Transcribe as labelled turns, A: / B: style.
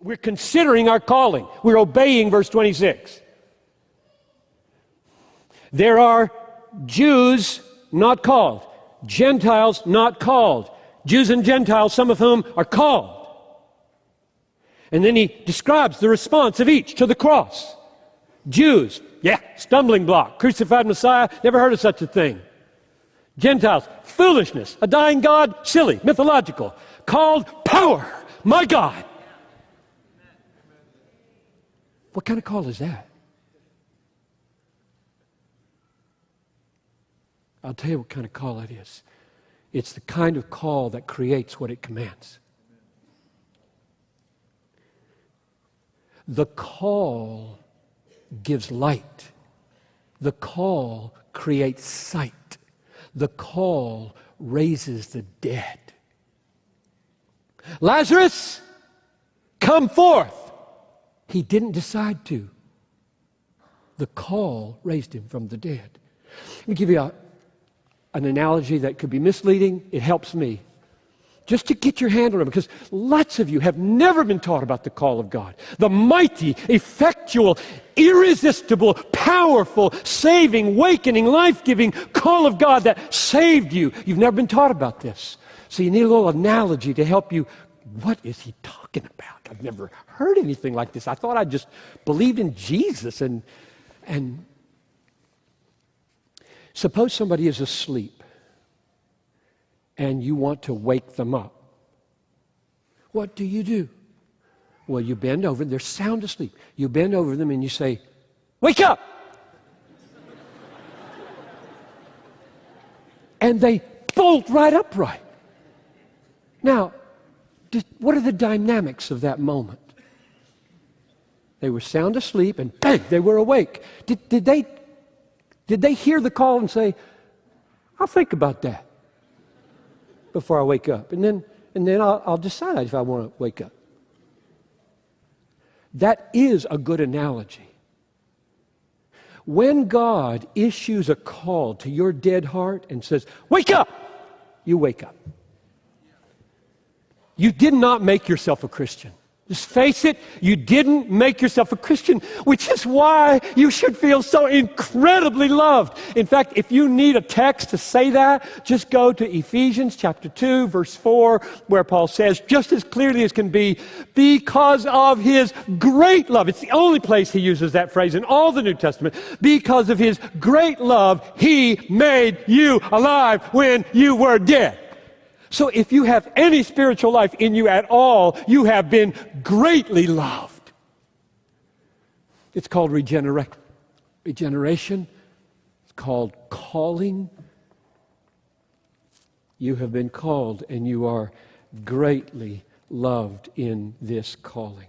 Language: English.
A: We're considering our calling. We're obeying verse 26. There are Jews not called, Gentiles not called. Jews and Gentiles, some of whom are called. And then he describes the response of each to the cross. Jews, stumbling block, crucified Messiah, never heard of such a thing. Gentiles, foolishness, a dying God, silly, mythological. Called, power, my God. What kind of call is that? I'll tell you what kind of call it is. It's the kind of call that creates what it commands. The call gives light. The call creates sight. The call raises the dead. Lazarus, come forth. He didn't decide to. The call raised him from the dead. Let me give you an analogy that could be misleading. It helps me. Just to get your hand on it, because lots of you have never been taught about the call of God. The mighty, effectual, irresistible, powerful, saving, awakening, life-giving call of God that saved you. You've never been taught about this. So you need a little analogy to help you. What is he talking about? I've never heard anything like this. I thought I just believed in Jesus. And suppose somebody is asleep and you want to wake them up. What do? Well, you bend over, they're sound asleep. You bend over them and you say, wake up! And they bolt right upright. Now, what are the dynamics of that moment? They were sound asleep and bang, they were awake. Did they hear the call and say, I'll think about that before I wake up, and then I'll decide if I want to wake up. That is a good analogy. When God issues a call to your dead heart and says, wake up, you wake up. You did not make yourself a Christian. Just face it, you didn't make yourself a Christian, which is why you should feel so incredibly loved. In fact, if you need a text to say that, just go to Ephesians chapter 2, verse 4, where Paul says, just as clearly as can be, because of his great love. It's the only place he uses that phrase in all the New Testament. Because of his great love, he made you alive when you were dead. So if you have any spiritual life in you at all, you have been greatly loved. It's called regeneration. It's called calling. You have been called and you are greatly loved in this calling.